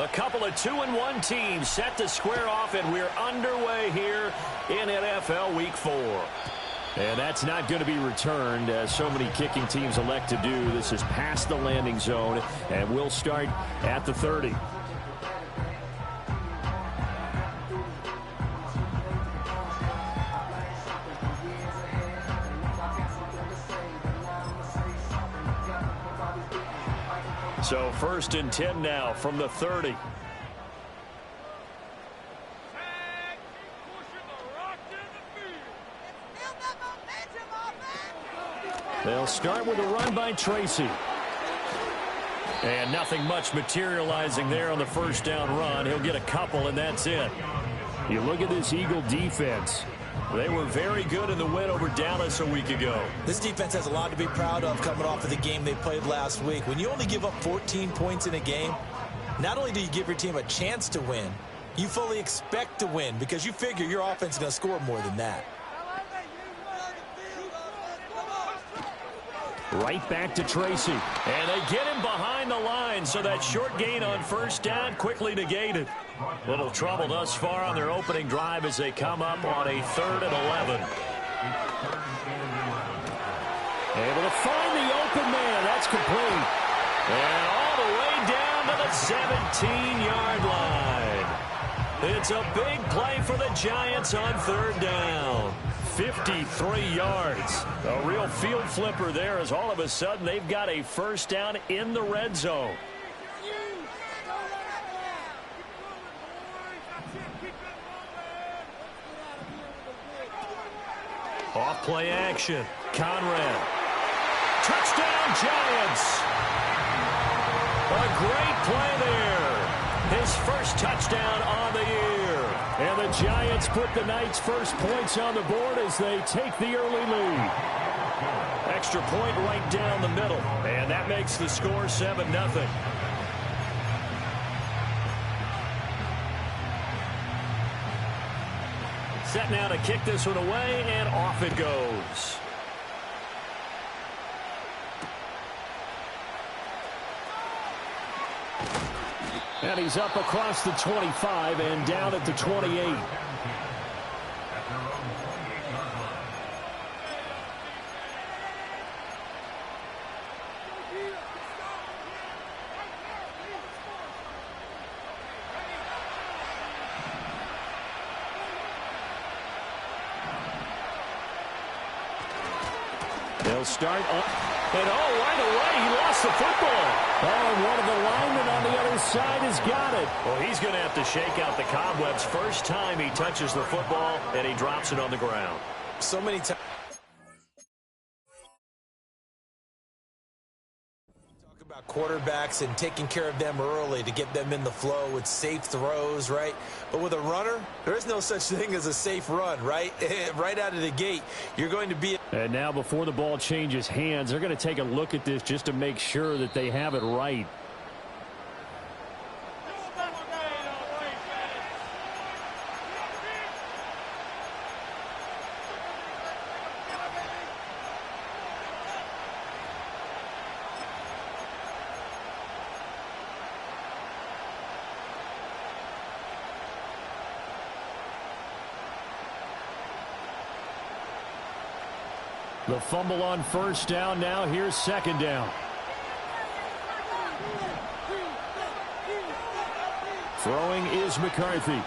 A couple of 2-1 teams set to square off, and we're underway here in NFL Week 4. And that's not going to be returned, as so many kicking teams elect to do. This is past the landing zone, and we'll start at the 30. So 1st and 10 now from the 30. They'll start with a run by Tracy. And nothing much materializing there on the first down run. He'll get a couple, and that's it. You look at this Eagle defense. They were very good in the win over Dallas a week ago. This defense has a lot to be proud of coming off of the game they played last week. When you only give up 14 points in a game, not only do you give your team a chance to win, you fully expect to win because you figure your offense is going to score more than that. Right back to Tracy. And they get him behind the line, so that short gain on first down quickly negated. Little trouble thus far on their opening drive as they come up on a 3rd and 11. Able to find the open man. That's complete. And all the way down to the 17-yard line. It's a big play for the Giants on 3rd down. 53 yards. A real field flipper there, as all of a sudden they've got a first down in the red zone. Off play action. Conrad. Touchdown Giants. A great play there. His first touchdown on the year. And the Giants put the Knights' first points on the board as they take the early lead. Extra point right down the middle. And that makes the score 7-0. Set now to kick this one away, and off it goes. And he's up across the 25 and down at the 28. They'll start up. And right away, he lost the football. And one of the linemen on the other side has got it. Well, he's going to have to shake out the cobwebs. First time he touches the football, and he drops it on the ground. So many times. Talk about quarterbacks and taking care of them early to get them in the flow with safe throws, right? But with a runner, there is no such thing as a safe run, right? Right out of the gate, you're going to be... And now before the ball changes hands, they're going to take a look at this just to make sure that they have it right. The fumble on first down. Now here's second down. Throwing is McCarthy. And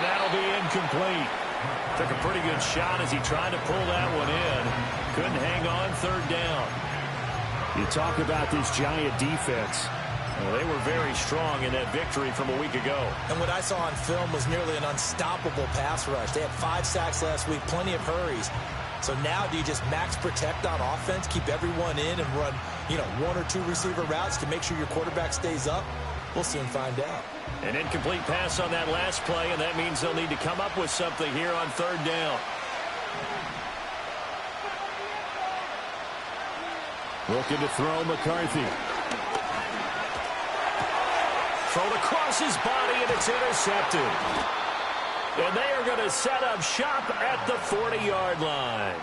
that'll be incomplete. Took a pretty good shot as he tried to pull that one in. Couldn't hang on third down. You talk about this Giant defense. Well, they were very strong in that victory from a week ago. And what I saw on film was nearly an unstoppable pass rush. They had 5 sacks last week, plenty of hurries. So now do you just max protect on offense, keep everyone in and run, 1 or 2 receiver routes to make sure your quarterback stays up? We'll soon find out. An incomplete pass on that last play, and that means they'll need to come up with something here on third down. Looking to throw McCarthy. Thrown across his body, and it's intercepted. And they are going to set up shop at the 40-yard line.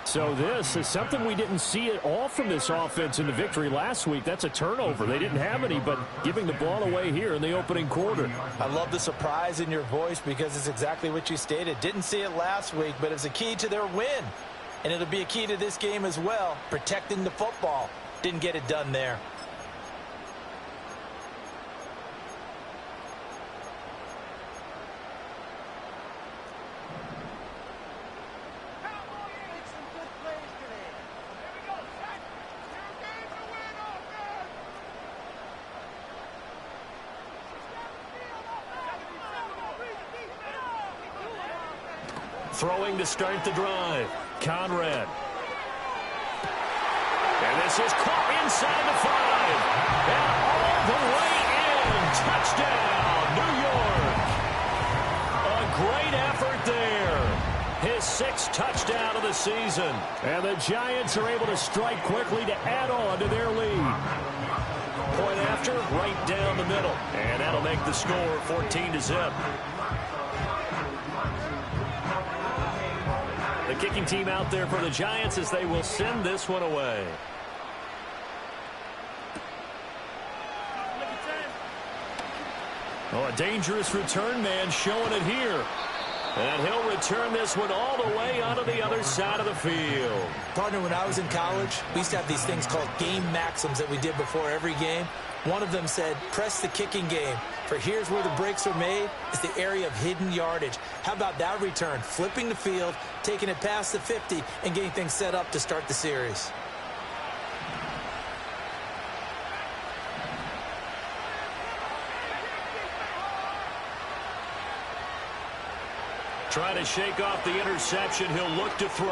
So this is something we didn't see at all from this offense in the victory last week. That's a turnover. They didn't have any, but giving the ball away here in the opening quarter. I love the surprise in your voice because it's exactly what you stated. Didn't see it last week, but it's a key to their win. And it'll be a key to this game as well, protecting the football. Didn't get it done there. Throwing to start the drive. Conrad. And this is caught inside the 5. And all the way in. Touchdown, New York. A great effort there. His 6th touchdown of the season. And the Giants are able to strike quickly to add on to their lead. Point after, right down the middle. And that'll make the score 14-0. The kicking team out there for the Giants as they will send this one away. Oh, a dangerous return man showing it here. And he'll return this one all the way onto the other side of the field. Partner, when I was in college, we used to have these things called game maxims that we did before every game. One of them said, press the kicking game. For here's where the breaks are made, is the area of hidden yardage. How about that return? Flipping the field, taking it past the 50, and getting things set up to start the series. Trying to shake off the interception. He'll look to throw.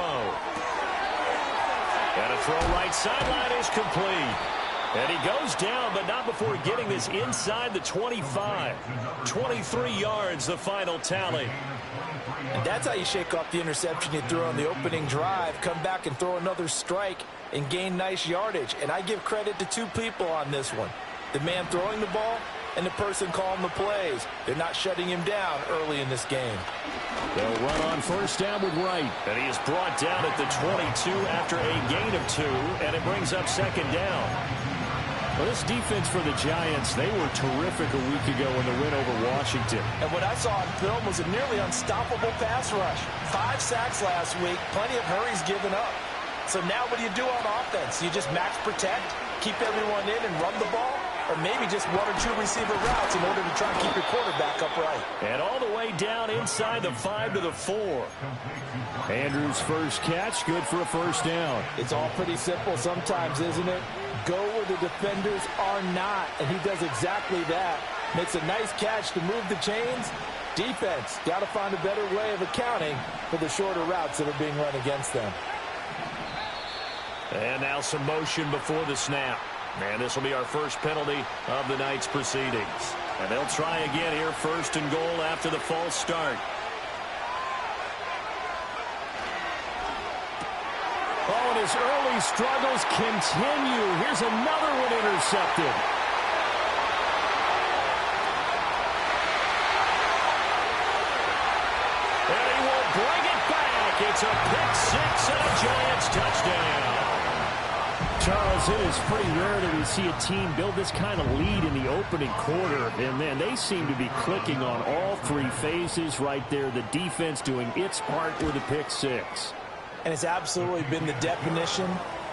And a throw right sideline is complete. And he goes down, but not before getting this inside the 25. 23 yards, the final tally. And that's how you shake off the interception you threw on the opening drive. Come back and throw another strike and gain nice yardage. And I give credit to two people on this one. The man throwing the ball and the person calling the plays. They're not shutting him down early in this game. They'll run on first down with Wright. And he is brought down at the 22 after a gain of 2. And it brings up second down. Well, this defense for the Giants, they were terrific a week ago in the win over Washington. And what I saw on film was a nearly unstoppable pass rush. 5 sacks last week, plenty of hurries given up. So now what do you do on offense? You just max protect, keep everyone in and run the ball? Or maybe just 1 or 2 receiver routes in order to try and keep your quarterback upright. And all the way down inside the 5 to the 4. Andrews' first catch, good for a first down. It's all pretty simple sometimes, isn't it? Go where the defenders are not, and he does exactly that. Makes a nice catch to move the chains. Defense, got to find a better way of accounting for the shorter routes that are being run against them. And now some motion before the snap. And this will be our first penalty of the night's proceedings. And they'll try again here, first and goal after the false start. Oh, and his early struggles continue. Here's another one intercepted. And he will bring it back. It's a pick 6 and a Giants touchdown. Charles, it is pretty rare that we see a team build this kind of lead in the opening quarter. And, man, they seem to be clicking on all 3 phases right there. The defense doing its part with a pick 6. And it's absolutely been the definition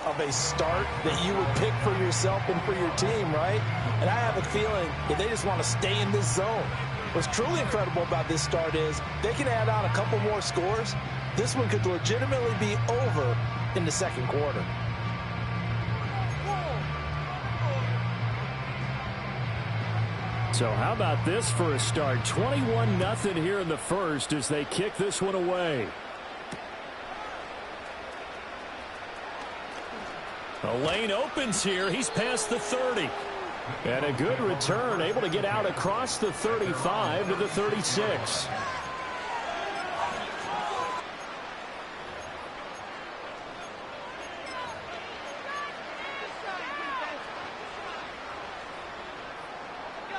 of a start that you would pick for yourself and for your team, right? And I have a feeling that they just want to stay in this zone. What's truly incredible about this start is they can add on a couple more scores. This one could legitimately be over in the second quarter. So how about this for a start? 21-0 here in the first as they kick this one away. A lane opens here. He's past the 30. And a good return, able to get out across the 35 to the 36.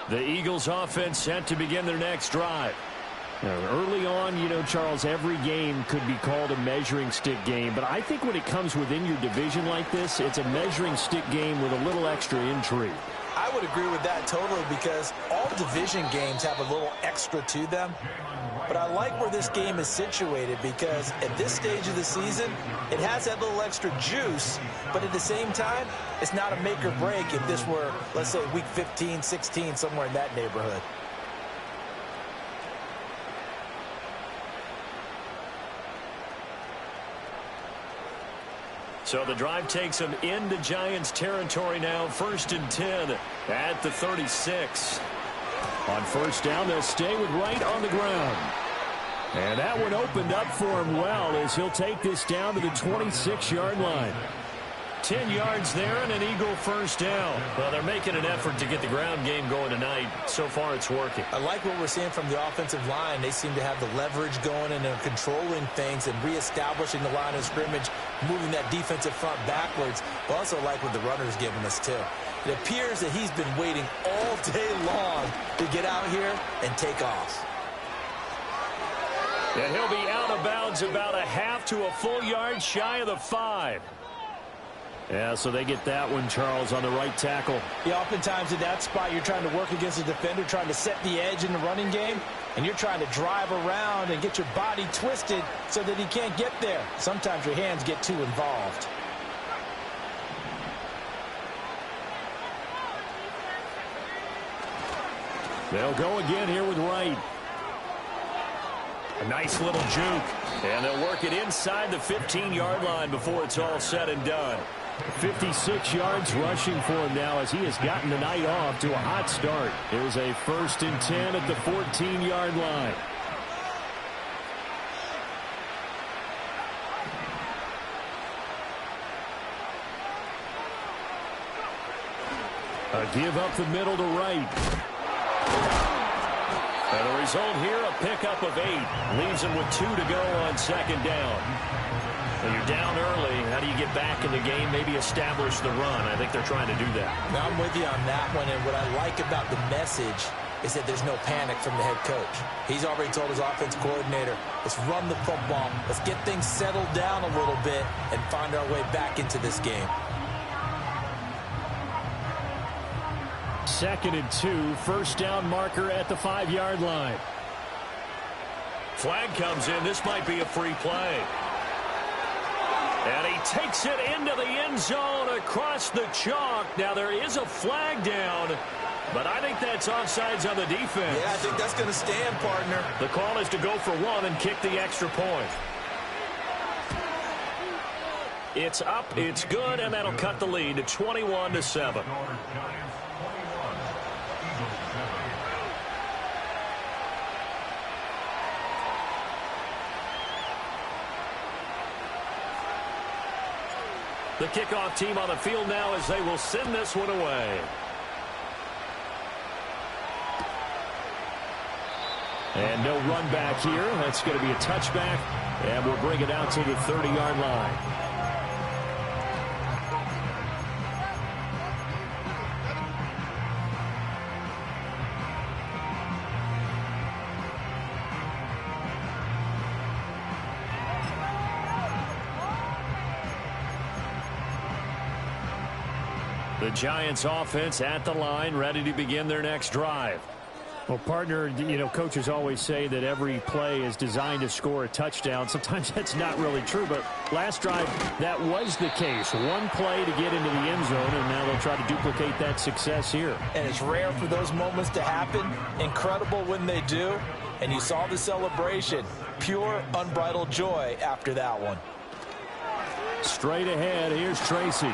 The Eagles offense set to begin their next drive. Early on, Charles, every game could be called a measuring stick game. But I think when it comes within your division like this, it's a measuring stick game with a little extra intrigue. I would agree with that totally because all division games have a little extra to them. But I like where this game is situated because at this stage of the season, it has that little extra juice. But at the same time, it's not a make or break if this were, let's say, week 15, 16, somewhere in that neighborhood. So the drive takes them into Giants territory now. 1st and 10 at the 36. On first down, they'll stay with Wright on the ground. And that one opened up for him well as he'll take this down to the 26-yard line. 10 yards there and an Eagle first down. Well, they're making an effort to get the ground game going tonight. So far, it's working. I like what we're seeing from the offensive line. They seem to have the leverage going and they're controlling things and reestablishing the line of scrimmage, moving that defensive front backwards. But also like what the runner's giving us, too. It appears that he's been waiting all day long to get out here and take off. And he'll be out of bounds about a half to a full yard shy of the 5. Yeah, so they get that one, Charles, on the right tackle. Yeah, oftentimes in that spot, you're trying to work against a defender, trying to set the edge in the running game, and you're trying to drive around and get your body twisted so that he can't get there. Sometimes your hands get too involved. They'll go again here with Wright. A nice little juke. And they'll work it inside the 15-yard line before it's all said and done. 56 yards rushing for him now as he has gotten the night off to a hot start. Here's a 1st and 10 at the 14-yard line. A give up the middle to Wright. And the result here, a pickup of 8. Leaves him with 2 to go on 2nd down. When you're down early, how do you get back in the game? Maybe establish the run. I think they're trying to do that. Now, I'm with you on that one, and what I like about the message is that there's no panic from the head coach. He's already told his offense coordinator, let's run the football. Let's get things settled down a little bit and find our way back into this game. 2nd and 2, first down marker at the 5-yard line. Flag comes in. This might be a free play. And he takes it into the end zone across the chalk. Now there is a flag down, but I think that's offsides on the defense. Yeah, I think that's going to stand, partner. The call is to go for 1 and kick the extra point. It's up, it's good, and that'll cut the lead to 21-7. The kickoff team on the field now as they will send this one away. And no run back here. That's going to be a touchback, and we'll bring it out to the 30-yard line. The Giants offense at the line, ready to begin their next drive. Well, partner, coaches always say that every play is designed to score a touchdown. Sometimes that's not really true, but last drive, that was the case. One play to get into the end zone, and now they'll try to duplicate that success here. And it's rare for those moments to happen. Incredible when they do. And you saw the celebration. Pure, unbridled joy after that one. Straight ahead, here's Tracy.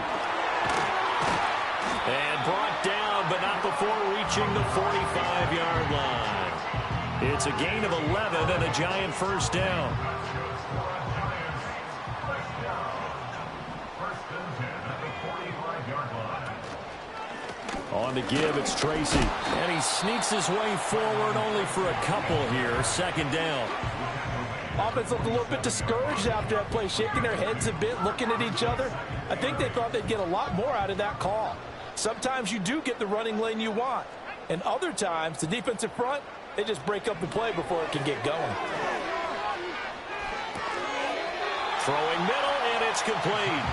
And brought down, but not before reaching the 45-yard line. It's a gain of 11 and a Giant first down. On the give, it's Tracy. And he sneaks his way forward only for a couple here. 2nd down. Offense looked a little bit discouraged after that play, shaking their heads a bit, looking at each other. I think they thought they'd get a lot more out of that call. Sometimes you do get the running lane you want. And other times, the defensive front They just break up the play before it can get going. Throwing middle, and it's complete.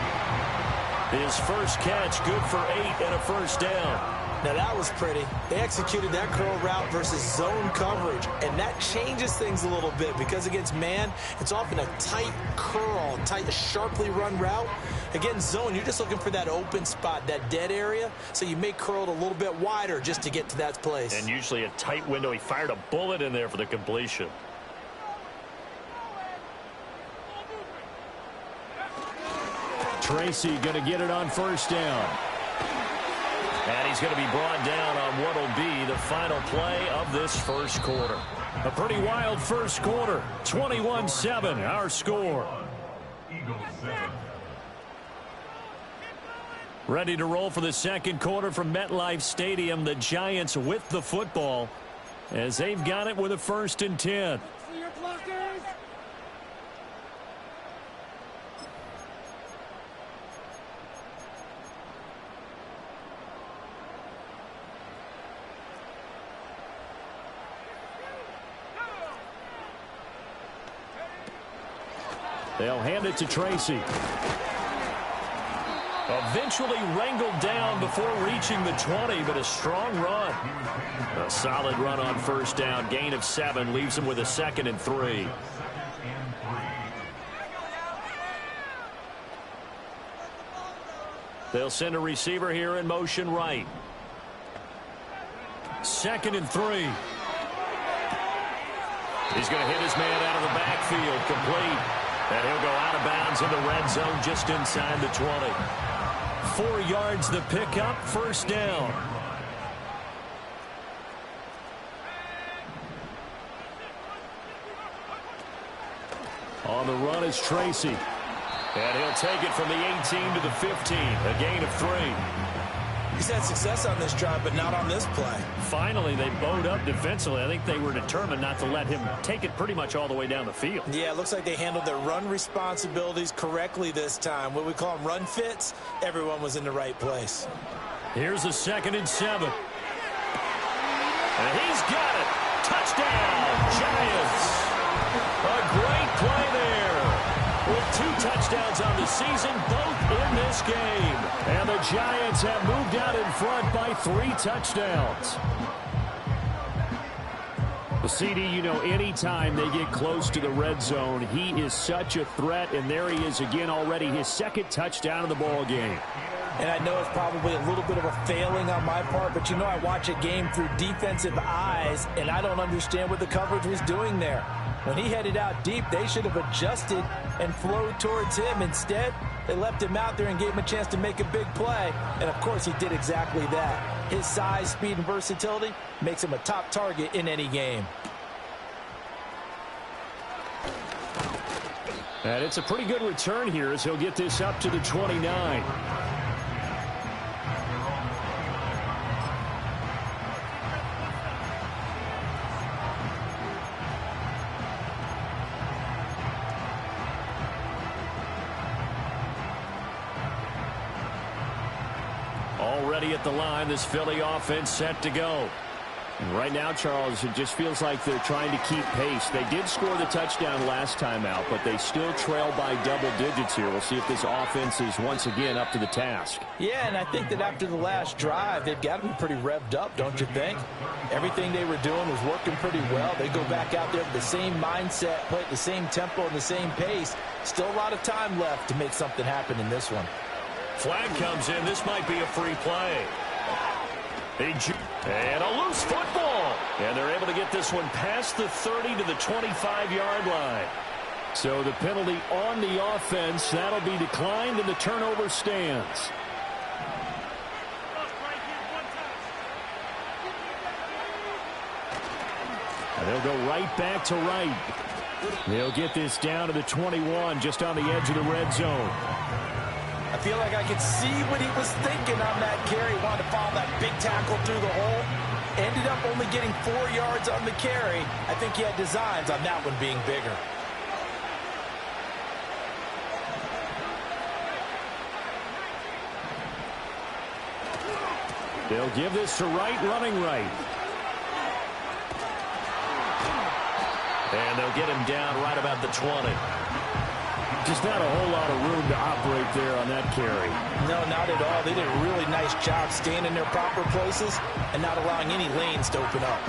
His first catch, good for 8 and a first down. Now that was pretty. They executed that curl route versus zone coverage, and that changes things a little bit because against man, it's often a tight curl, tight, sharply run route. Against zone, you're just looking for that open spot, that dead area, so you may curl it a little bit wider just to get to that place. And usually a tight window. He fired a bullet in there for the completion. Tracy going to get it on first down. And he's going to be brought down on what will be the final play of this first quarter. A pretty wild first quarter. 21-7, our score. Ready to roll for the second quarter from MetLife Stadium. The Giants with the football as they've got it with a 1st and 10. They'll hand it to Tracy. Eventually wrangled down before reaching the 20, but a strong run. A solid run on first down. Gain of 7 leaves him with a 2nd and 3. They'll send a receiver here in motion right. 2nd and 3. He's going to hit his man out of the backfield. Complete. And he'll go out of bounds in the red zone just inside the 20. 4 yards the pickup, first down. On the run is Tracy. And he'll take it from the 18 to the 15. A gain of 3. He's had success on this drive, but not on this play. Finally, they bowed up defensively. I think they were determined not to let him take it pretty much all the way down the field. Yeah, it looks like they handled their run responsibilities correctly this time. What we call them run fits, everyone was in the right place. Here's a 2nd and 7. And he's got it. Touchdown, Giants. A great play there. With 2 touchdowns on the season, both in this game. And the Giants have moved out in front by 3 touchdowns. The CD, you know, anytime they get close to the red zone, he is such a threat. And there he is again already, his 2nd touchdown of the ball game. And I know it's probably a little bit of a failing on my part, but you know I watch a game through defensive eyes, and I don't understand what the coverage was doing there. When he headed out deep, they should have adjusted and flowed towards him. Instead, they left him out there and gave him a chance to make a big play. And, of course, he did exactly that. His size, speed, and versatility makes him a top target in any game. And it's a pretty good return here as he'll get this up to the 29. Already at the line, this Philly offense set to go. And right now, Charles, it just feels like they're trying to keep pace. They did score the touchdown last time out, but they still trail by double digits here. We'll see if this offense is once again up to the task. Yeah, and I think that after the last drive, they've got to be pretty revved up, don't you think? Everything they were doing was working pretty well. They go back out there with the same mindset, play at the same tempo and the same pace. Still a lot of time left to make something happen in this one. Flag comes in. This might be a free play. And a loose football. And they're able to get this one past the 30 to the 25-yard line. So the penalty on the offense, that'll be declined, and the turnover stands. And they'll go right back to right. They'll get this down to the 21, just on the edge of the red zone. I feel like I could see what he was thinking on that carry. He wanted to follow that big tackle through the hole. Ended up only getting 4 yards on the carry. I think he had designs on that one being bigger. They'll give this to Wright, running right. And they'll get him down right about the 20. Just not a whole lot of room to operate there on that carry. No, not at all. They did a really nice job staying in their proper places and not allowing any lanes to open up.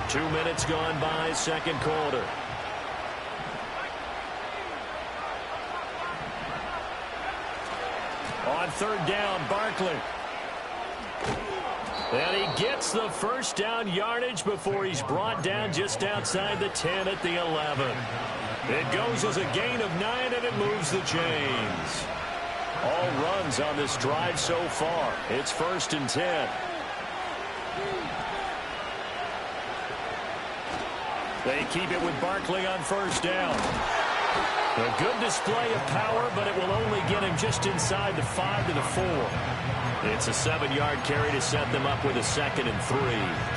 2 minutes gone by, second quarter. On third down, Barkley. And he gets the first down yardage before he's brought down just outside the 10 at the 11. It goes as a gain of 9, and it moves the chains. All runs on this drive so far. It's 1st and 10. They keep it with Barkley on first down. A good display of power, but it will only get him just inside the 5 to the 4. It's a 7-yard carry to set them up with a 2nd and 3.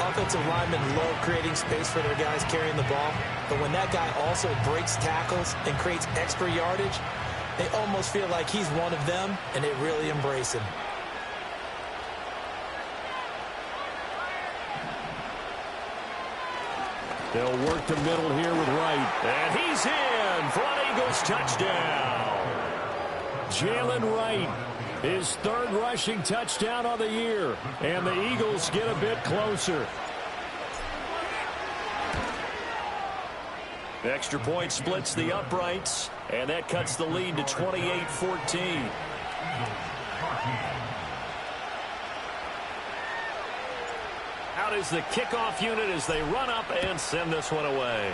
Offensive linemen love creating space for their guys carrying the ball, but when that guy also breaks tackles and creates extra yardage, they almost feel like he's one of them, and they really embrace him. They'll work the middle here with Wright. And he's in for an Eagles touchdown. Jalen Wright, his 3rd rushing touchdown on the year. And the Eagles get a bit closer. Extra point splits the uprights, and that cuts the lead to 28-14. Out is the kickoff unit as they run up and send this one away.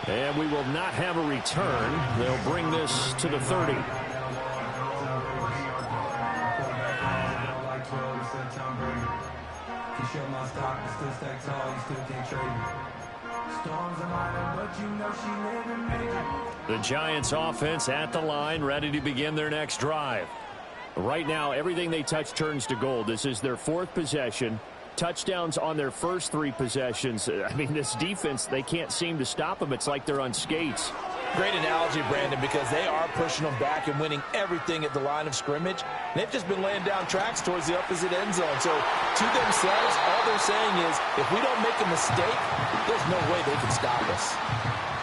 And we will not have a return. They'll bring this to the 30. The Giants offense at the line, ready to begin their next drive. Right now, everything they touch turns to gold. This is their 4th possession. Touchdowns on their first 3 possessions. I mean, this defense, they can't seem to stop them. It's like they're on skates. Great analogy, Brandon, because they are pushing them back and winning everything at the line of scrimmage. They've just been laying down tracks towards the opposite end zone. So, to themselves, all they're saying is, if we don't make a mistake, there's no way they can stop us.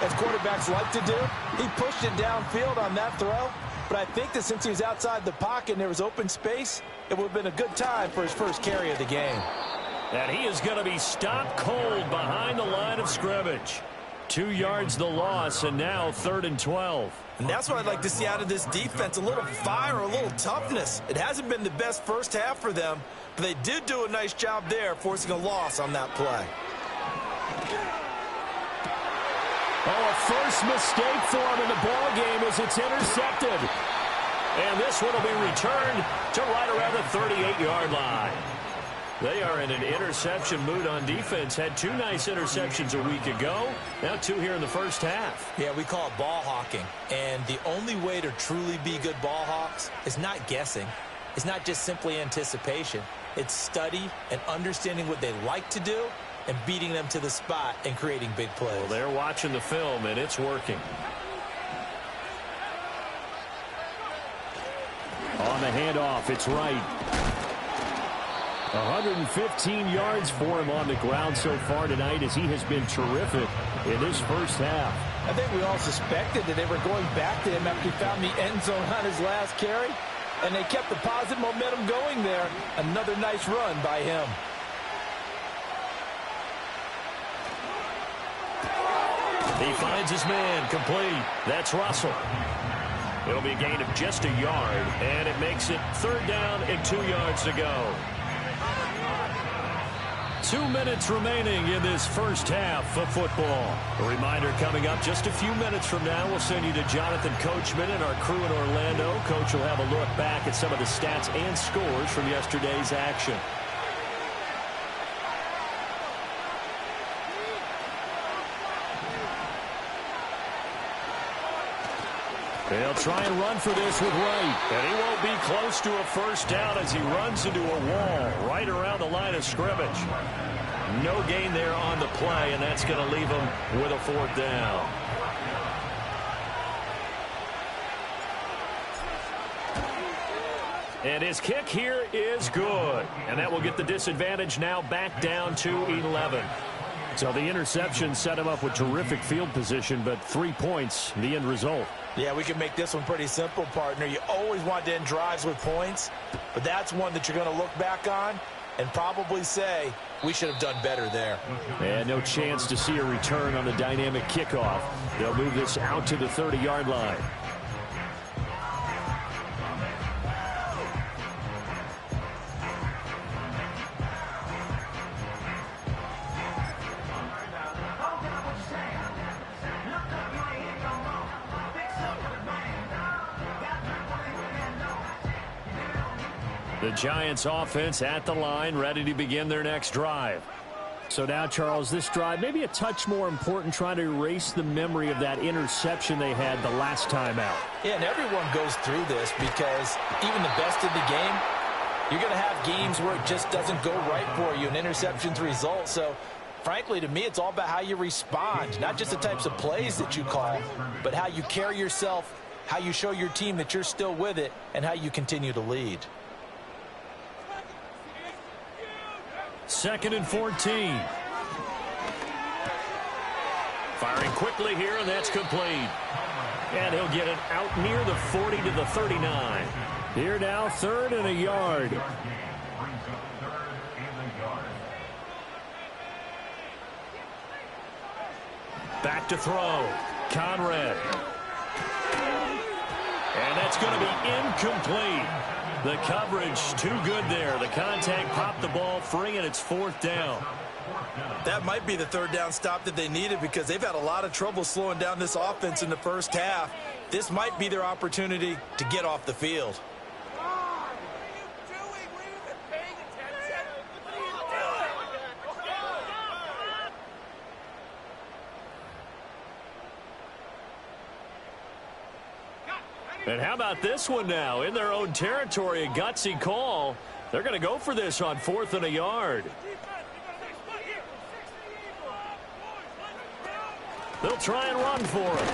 As quarterbacks like to do, he pushed it downfield on that throw. But I think that since he was outside the pocket and there was open space, it would have been a good time for his first carry of the game. And he is going to be stopped cold behind the line of scrimmage. 2 yards the loss, and now 3rd and 12. And that's what I'd like to see out of this defense, a little fire, a little toughness. It hasn't been the best first half for them, but they did do a nice job there, forcing a loss on that play. Oh, a first mistake for him in the ball game as it's intercepted. And this one will be returned to right around the 38-yard line. They are in an interception mood on defense. Had 2 nice interceptions a week ago. Now 2 here in the first half. Yeah, we call it ball hawking. And the only way to truly be good ball hawks is not guessing. It's not just simply anticipation. It's study and understanding what they like to do and beating them to the spot and creating big plays. Well, they're watching the film, and it's working. On the handoff, it's Wright. 115 yards for him on the ground so far tonight as he has been terrific in this first half. I think we all suspected that they were going back to him after he found the end zone on his last carry, and they kept the positive momentum going there. Another nice run by him. He finds his man complete. That's Russell. It'll be a gain of just a yard, and it makes it 3rd down and 2 yards to go. 2 minutes remaining in this first half of football. A reminder coming up just a few minutes from now. We'll send you to Jonathan Coachman and our crew in Orlando. Coach will have a look back at some of the stats and scores from yesterday's action. They'll try and run for this with Wright. And he won't be close to a first down as he runs into a wall right around the line of scrimmage. No gain there on the play, and that's going to leave him with a 4th down. And his kick here is good. And that will get the disadvantage now back down to 11. So the interception set him up with terrific field position, but 3 points, the end result. Yeah, we can make this one pretty simple, partner. You always want to end drives with points, but that's one that you're going to look back on and probably say, we should have done better there. And no chance to see a return on the dynamic kickoff. They'll move this out to the 30-yard line. The Giants offense at the line, ready to begin their next drive. So now, Charles, this drive maybe a touch more important, trying to erase the memory of that interception they had the last time out. Yeah, and everyone goes through this because even the best in the game, you're going to have games where it just doesn't go right for you, and interceptions result. So, frankly, to me, it's all about how you respond, not just the types of plays that you call, but how you carry yourself, how you show your team that you're still with it, and how you continue to lead. 2nd and 14. Firing quickly here, and that's complete. And he'll get it out near the 40 to the 39. Here now, 3rd and a yard. Back to throw. Conrad. And that's going to be incomplete. The coverage too good there. The contact popped the ball free, and it's 4th down. That might be the 3rd down stop that they needed because they've had a lot of trouble slowing down this offense in the first half. This might be their opportunity to get off the field. And how about this one now? In their own territory, a gutsy call. They're going to go for this on 4th and a yard. They'll try and run for it.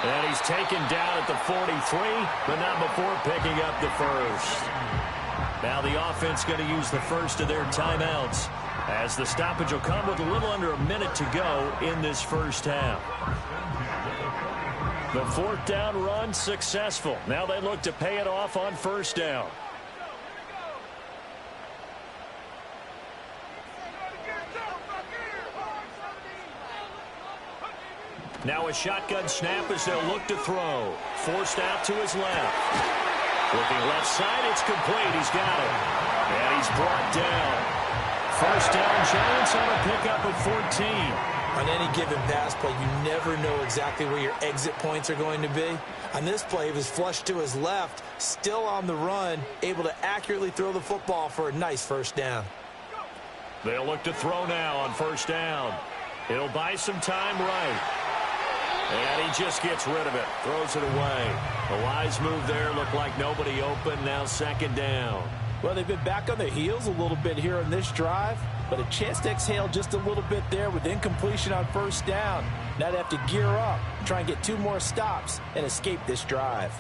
And he's taken down at the 43, but not before picking up the first. Now the offense going to use the first of their timeouts, as the stoppage will come with a little under a minute to go in this first half. The 4th down run successful. Now they look to pay it off on 1st down. Now a shotgun snap as they'll look to throw. Forced out to his left. Looking left side, it's complete. He's got it. And he's brought down. 1st down, Giants on a pickup of 14. On any given pass play, you never know exactly where your exit points are going to be. On this play, he was flushed to his left, still on the run, able to accurately throw the football for a nice 1st down. They'll look to throw now on 1st down. He'll buy some time right. And he just gets rid of it, throws it away. A wise move there, looked like nobody open, now 2nd down. Well, they've been back on their heels a little bit here on this drive, but a chance to exhale just a little bit there with incompletion on 1st down. Now they have to gear up, try and get 2 more stops, and escape this drive.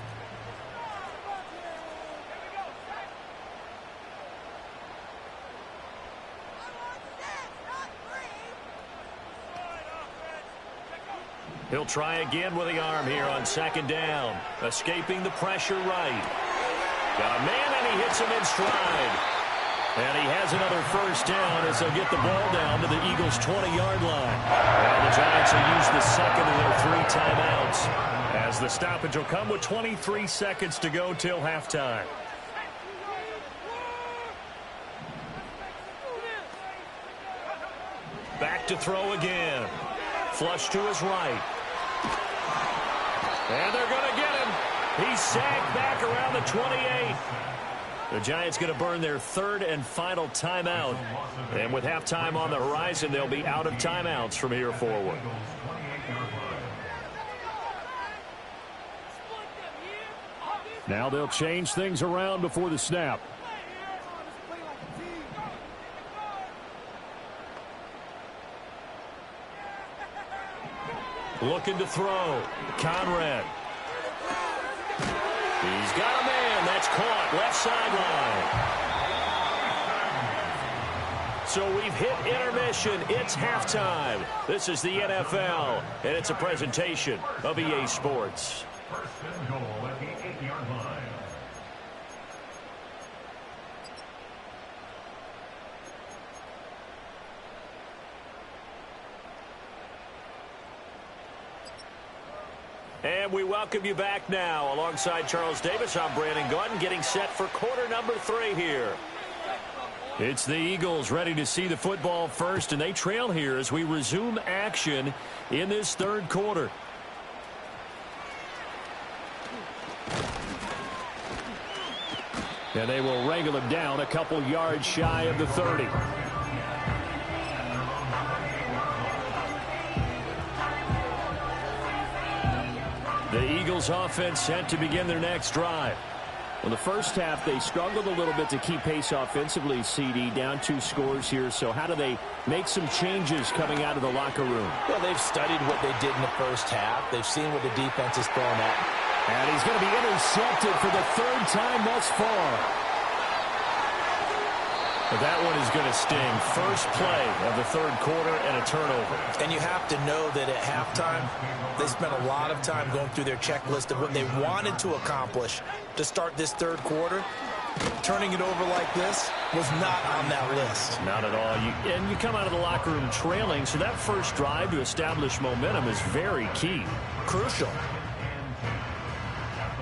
He'll try again with the arm here on 2nd down. Escaping the pressure right. Got a man, and he hits him in stride. And he has another 1st down as they'll get the ball down to the Eagles' 20-yard line. And the Giants will use the 2nd of their 3 timeouts, as the stoppage will come with 23 seconds to go till halftime. Back to throw again. Flush to his right. And they're going to get him. He's sagged back around the 28. The Giants going to burn their 3rd and final timeout. And with halftime on the horizon, they'll be out of timeouts from here forward. Now they'll change things around before the snap. Looking to throw. Conrad. He's got a man. That's caught. Left sideline. So we've hit intermission. It's halftime. This is the NFL, and it's a presentation of EA Sports. First and goal at the 8-yard line. And we welcome you back now. Alongside Charles Davis, I'm Brandon Gordon, getting set for quarter number 3 here. It's the Eagles ready to see the football first, and they trail here as we resume action in this third quarter. And they will wrangle him down a couple yards shy of the 30. The Eagles offense set to begin their next drive. Well, the first half, they struggled a little bit to keep pace offensively, CD, down 2 scores here. So how do they make some changes coming out of the locker room? Well, they've studied what they did in the first half. They've seen what the defense is throwing at. And he's going to be intercepted for the 3rd time thus far. But that one is going to sting. First play of the 3rd quarter and a turnover. And you have to know that at halftime, they spent a lot of time going through their checklist of what they wanted to accomplish to start this 3rd quarter. Turning it over like this was not on that list. Not at all. And you come out of the locker room trailing, so that first drive to establish momentum is very key. Crucial.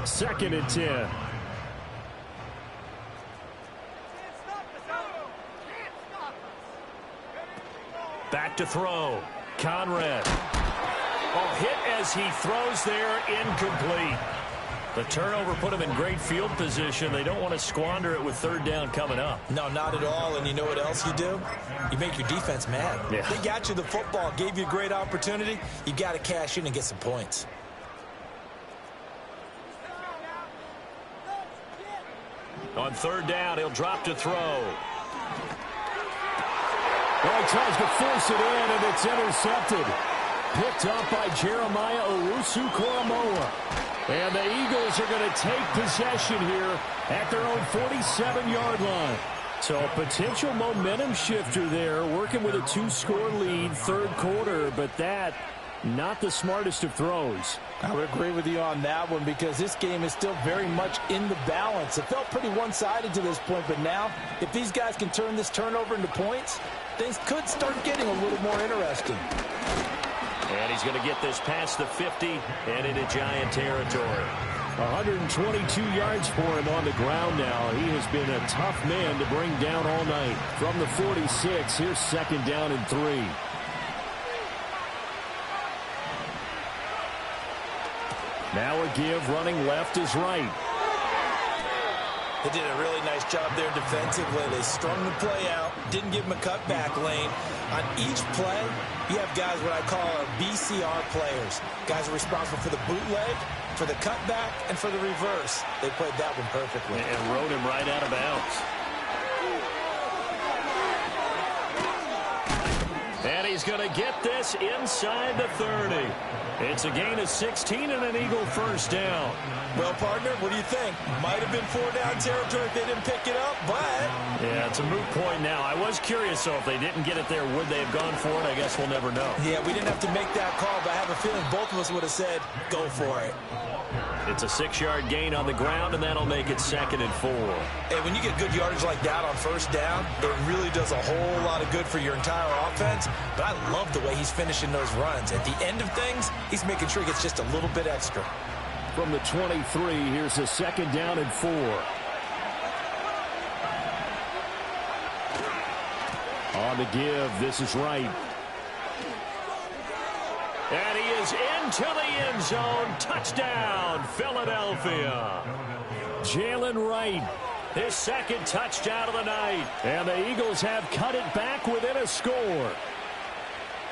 2nd and 10. Back to throw. Conrad. Oh, hit as he throws there, incomplete. The turnover put him in great field position. They don't want to squander it with 3rd down coming up. No, not at all. And you know what else you do? You make your defense mad. Yeah. They got you the football, gave you a great opportunity. You got to cash in and get some points. On 3rd down, he'll drop to throw. Well, he tries to force it in, and it's intercepted. Picked up by Jeremiah Owusu-Koramoah. And the Eagles are going to take possession here at their own 47-yard line. So a potential momentum shifter there, working with a 2-score lead, 3rd quarter, but that, not the smartest of throws. I would agree with you on that one because this game is still very much in the balance. It felt pretty one-sided to this point, but now if these guys can turn this turnover into points, things could start getting a little more interesting. And he's going to get this past the 50 and into Giant territory. 122 yards for him on the ground now. He has been a tough man to bring down all night. From the 46, here's 2nd down and 3. Now a give, running left is right. They did a really nice job there defensively. They strung the play out, didn't give him a cutback lane. On each play, you have guys what I call our BCR players. Guys are responsible for the bootleg, for the cutback, and for the reverse. They played that one perfectly. And rode him right out of bounds. And he's going to get this inside the 30. It's a gain of 16 and an Eagle 1st down. Well, partner, what do you think? Might have been 4-down territory if they didn't pick it up, but... Yeah, it's a moot point now. I was curious, so if they didn't get it there, would they have gone for it? I guess we'll never know. Yeah, we didn't have to make that call, but I have a feeling both of us would have said, go for it. It's a 6-yard gain on the ground, and that'll make it 2nd and 4. Hey, when you get good yardage like that on 1st down, it really does a whole lot of good for your entire offense. But I love the way he's finishing those runs. At the end of things, he's making sure he gets just a little bit extra. From the 23, here's a 2nd down and 4. On the give, this is right. And he is into the end zone. Touchdown, Philadelphia. Jalen Wright, His 2nd touchdown of the night. and the Eagles have cut it back within a score.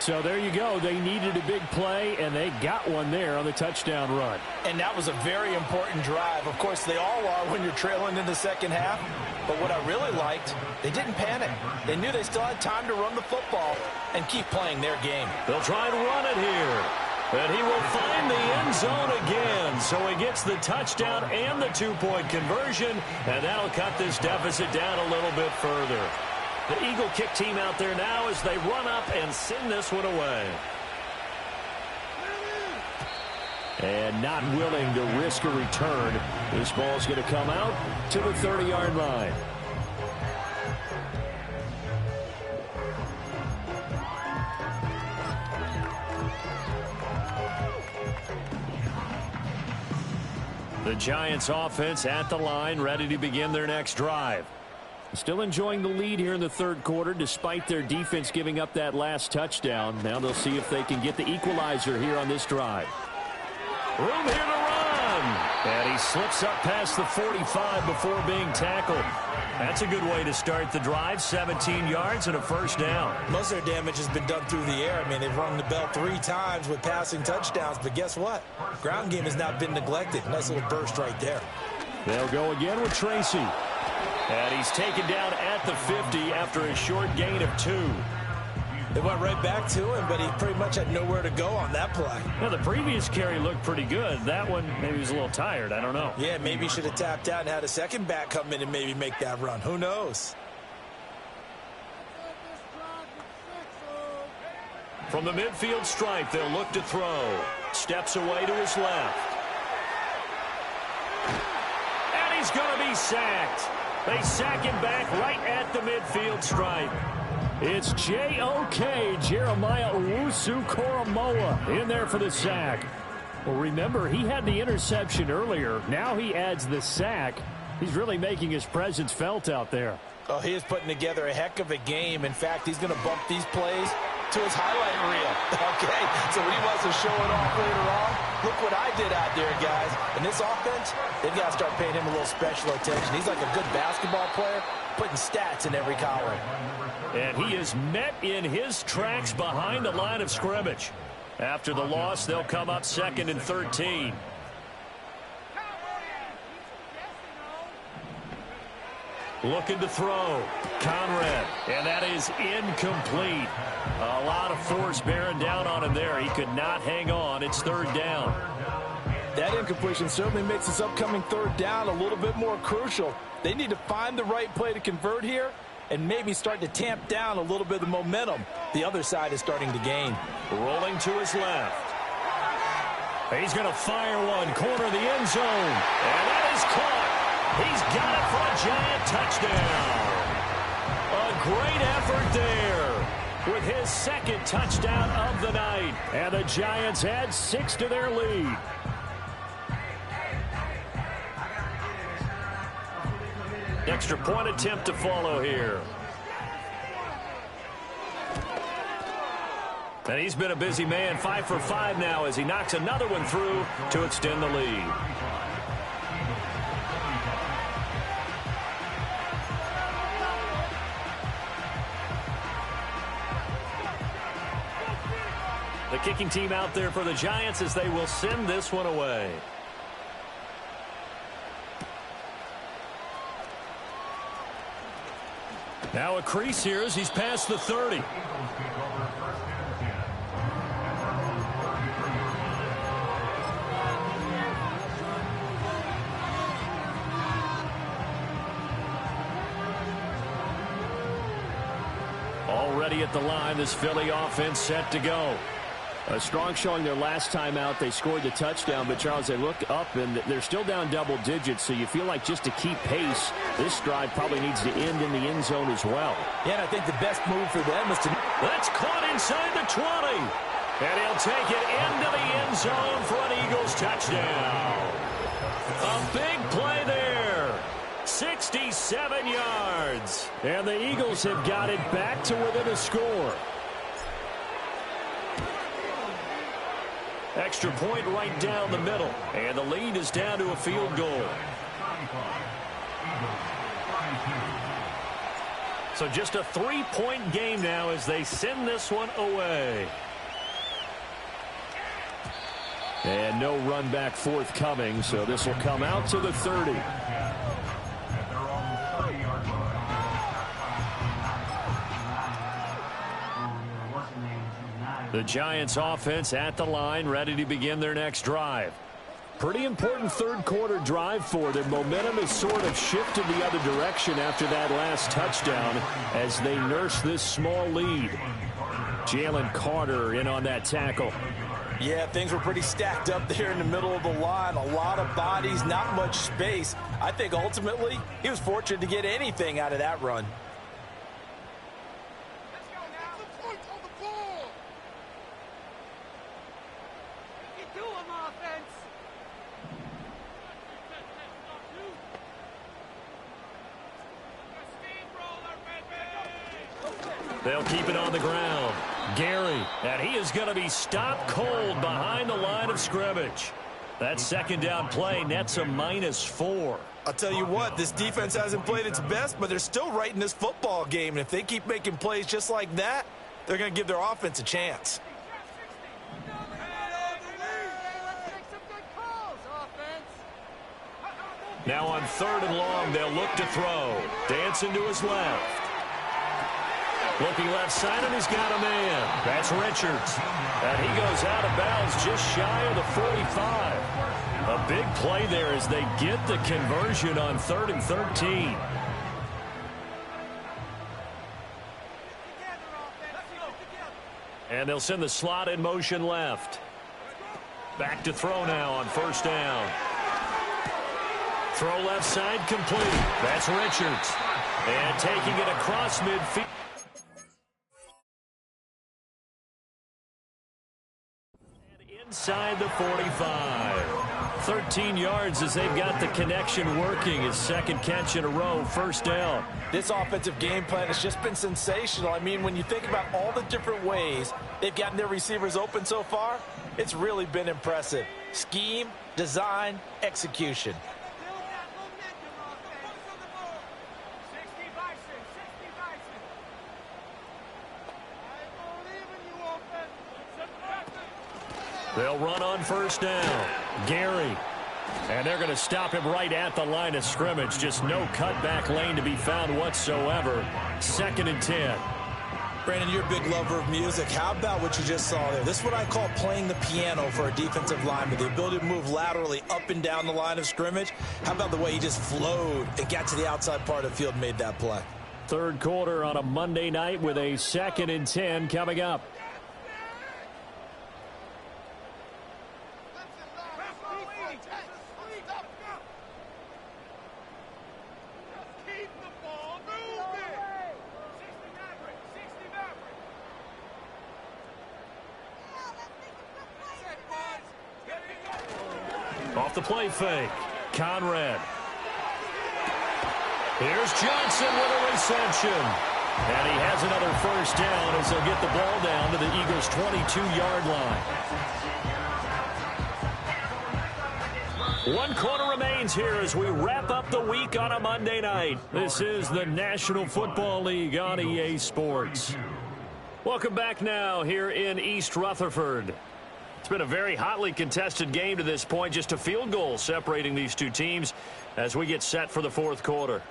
So there you go. They needed a big play, and they got one there on the touchdown run. And that was a very important drive. Of course, they all are when you're trailing in the 2nd half. But what I really liked, they didn't panic. They knew they still had time to run the football and keep playing their game. They'll try and run it here. 2nd and 10. And he will find the end zone again. So he gets the touchdown and the 2-point conversion, and that'll cut this deficit down a little bit further. The Eagle kick team out there now as they run up and send this one away. And not willing to risk a return. This ball's going to come out to the 30-yard line. The Giants offense at the line, ready to begin their next drive. Still enjoying the lead here in the third quarter despite their defense giving up that last touchdown. Now they'll see if they can get the equalizer here on this drive. Room here to run. And he slips up past the 45 before being tackled. That's a good way to start the drive. 17 yards and a first down. Most of their damage has been done through the air. I mean, they've rung the bell 3 times with passing touchdowns. But guess what? Ground game has not been neglected. Nice little burst right there. They'll go again with Tracy. And he's taken down at the 50 after a short gain of 2. They went right back to him, but he pretty much had nowhere to go on that play. Well, the previous carry looked pretty good. That one, maybe he was a little tired. I don't know. Yeah, maybe he should have tapped out and had a second back come in and maybe make that run. Who knows? From the midfield stripe, they'll look to throw. Steps away to his left. And he's going to be sacked. They sack him back right at the midfield stripe. It's J.O.K. Jeremiah Owusu-Koramoah in there for the sack. Well, remember, he had the interception earlier. Now he adds the sack. He's really making his presence felt out there. Oh, he is putting together a heck of a game. In fact, he's going to bump these plays to his highlight reel. Okay, so when he wants to show it off later on, look what I did out there, guys. In this offense, they've got to start paying him a little special attention. He's like a good basketball player, putting stats in every column. And he is met in his tracks behind the line of scrimmage. After the loss, they'll come up 2nd and 13. Looking to throw. Conrad. And that is incomplete. A lot of force bearing down on him there. He could not hang on. It's 3rd down. That incompletion certainly makes this upcoming 3rd down a little bit more crucial. They need to find the right play to convert here and maybe start to tamp down a little bit of the momentum the other side is starting to gain. Rolling to his left. He's going to fire one. Corner of the end zone. And that is caught. He's got it for a Giant touchdown. A great effort there with his 2nd touchdown of the night. And the Giants add 6 to their lead. Extra point attempt to follow here. And he's been a busy man. 5 for 5 now as he knocks another one through to extend the lead. The kicking team out there for the Giants as they will send this one away. Now a crease here as he's past the 30. Already at the line, this Philly offense set to go. A strong showing their last time out. They scored the touchdown, but Charles, they look up and they're still down double digits, so you feel like just to keep pace, this drive probably needs to end in the end zone as well. Yeah, and I think the best move for them is to... That's caught inside the 20. And he'll take it into the end zone for an Eagles touchdown. A big play there. 67 yards. And the Eagles have got it back to within a score. Extra point right down the middle. And the lead is down to a field goal. So just a 3-point game now as they send this one away. And no run back forthcoming, so this will come out to the 30. The The Giants offense at the line, ready to begin their next drive. Pretty important third quarter drive for them. Momentum has sort of shifted the other direction after that last touchdown as they nurse this small lead. Jalen Carter in on that tackle. Yeah, things were pretty stacked up there in the middle of the line. A lot of bodies, not much space. I think ultimately he was fortunate to get anything out of that run. They'll keep it on the ground. Gary, and he is going to be stopped cold behind the line of scrimmage. That second down play nets a -4. I'll tell you what, this defense hasn't played its best, but they're still right in this football game. And if they keep making plays just like that, they're going to give their offense a chance. Now on 3rd and long, they'll look to throw. Dancing to his left. Looking left side, and he's got a man. That's Richards. And he goes out of bounds just shy of the 45. A big play there as they get the conversion on 3rd and 13. And they'll send the slot in motion left. Back to throw now on 1st down. Throw left side complete. That's Richards. And taking it across midfield. Inside the 45. 13 yards as they've got the connection working. His second catch in a row, 1st down. This offensive game plan has just been sensational. I mean, when you think about all the different ways they've gotten their receivers open so far, it's really been impressive. Scheme, design, execution. They'll run on 1st down. Gary. And they're going to stop him right at the line of scrimmage. Just no cutback lane to be found whatsoever. 2nd and 10. Brandon, you're a big lover of music. How about what you just saw there? This is what I call playing the piano for a defensive lineman. The ability to move laterally up and down the line of scrimmage. How about the way he just flowed and got to the outside part of the field and made that play? 3rd quarter on a Monday night with a 2nd and 10 coming up. Off the play fake. Conrad. Here's Johnson with a reception. And he has another 1st down as they'll get the ball down to the Eagles' 22-yard line. 1 quarter remains here as we wrap up the week on a Monday night. This is the National Football League on EA Sports. Welcome back now here in East Rutherford. It's been a very hotly contested game to this point. Just a field goal separating these two teams as we get set for the 4th quarter.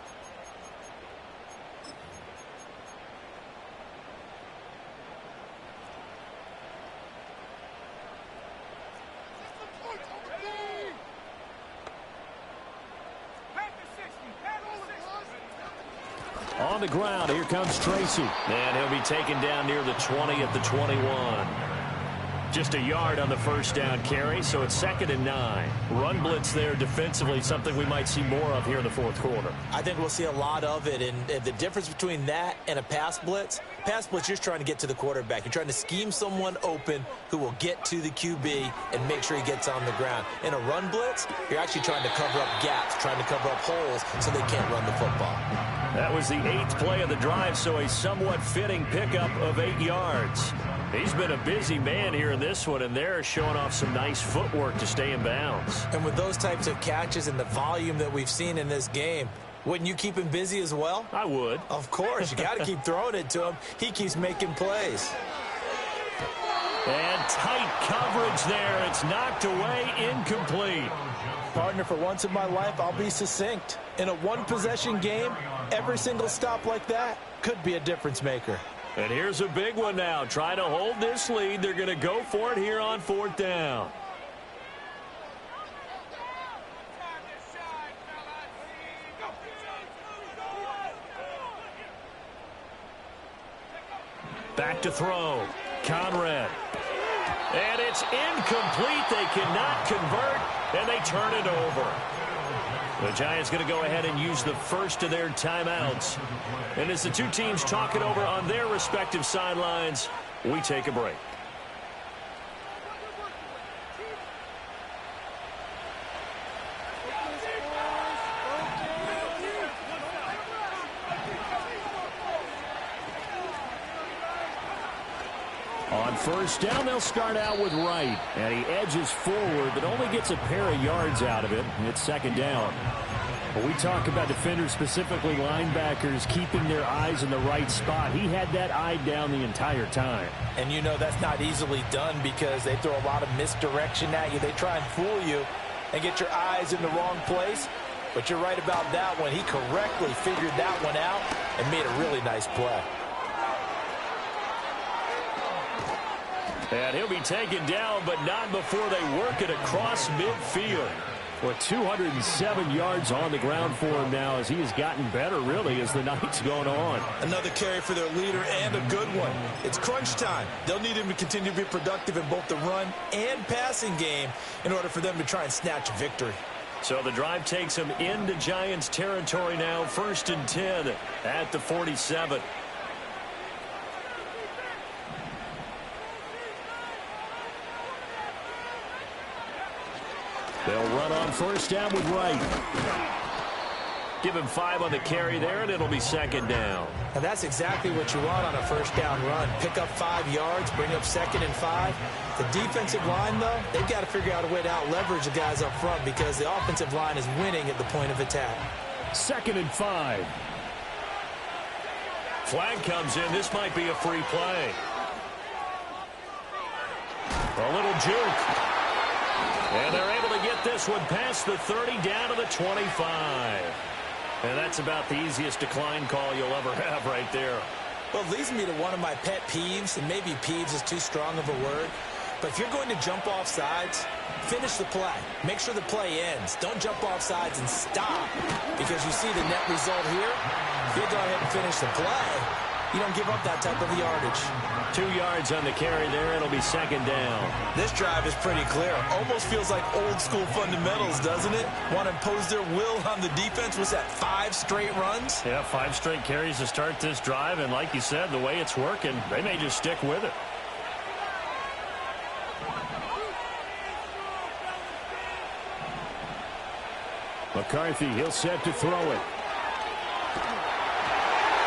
On the ground, here comes Tracy. And he'll be taken down near the 20 at the 21. Just a yard on the 1st down carry, so it's 2nd and 9. Run blitz there defensively, something we might see more of here in the 4th quarter. I think we'll see a lot of it, and the difference between that and a pass blitz, you're just trying to get to the quarterback. You're trying to scheme someone open who will get to the QB and make sure he gets on the ground. In a run blitz, you're actually trying to cover up gaps, trying to cover up holes so they can't run the football. That was the 8th play of the drive, so a somewhat fitting pickup of 8 yards. He's been a busy man here in this one, and they're showing off some nice footwork to stay in bounds. And with those types of catches and the volume that we've seen in this game, wouldn't you keep him busy as well? I would. Of course. You got to keep throwing it to him. He keeps making plays. And tight coverage there. It's knocked away, incomplete. Partner, for once in my life, I'll be succinct. In a one-possession game, every single stop like that could be a difference maker. And here's a big one now. Trying to hold this lead. They're going to go for it here on 4th down. Back to throw. Conrad. And it's incomplete. They cannot convert, and they turn it over. The Giants going to go ahead and use the first of their timeouts. And as the two teams talk it over on their respective sidelines, we take a break. On 1st down, they'll start out with Wright. And he edges forward, but only gets a pair of yards out of it. It's 2nd down. When we talk about defenders, specifically linebackers, keeping their eyes in the right spot, he had that eye down the entire time. And you know that's not easily done because they throw a lot of misdirection at you. They try and fool you and get your eyes in the wrong place. But you're right about that one. He correctly figured that one out and made a really nice play. And he'll be taken down, but not before they work it across midfield. With 207 yards on the ground for him now as he has gotten better, really, as the night's going on. Another carry for their leader and a good one. It's crunch time. They'll need him to continue to be productive in both the run and passing game in order for them to try and snatch a victory. So the drive takes him into Giants territory now, 1st and 10 at the 47. They'll run on 1st down with Wright. Give him 5 on the carry there, and it'll be 2nd down. And that's exactly what you want on a 1st down run. Pick up 5 yards, bring up 2nd and 5. The defensive line, though, they've got to figure out a way to out-leverage the guys up front because the offensive line is winning at the point of attack. 2nd and 5. Flag comes in. This might be a free play. A little juke. And they're able to get this one past the 30 down to the 25. And that's about the easiest decline call you'll ever have right there. Well, it leads me to one of my pet peeves, and maybe peeves is too strong of a word. But if you're going to jump off sides, finish the play. Make sure the play ends. Don't jump off sides and stop. Because you see the net result here. If you go ahead and finish the play, you don't give up that type of yardage. 2 yards on the carry there. It'll be 2nd down. This drive is pretty clear. Almost feels like old school fundamentals, doesn't it? Want to impose their will on the defense. Was that 5 straight runs? Yeah, 5 straight carries to start this drive. And like you said, the way it's working, they may just stick with it. McCarthy, he'll set to throw it.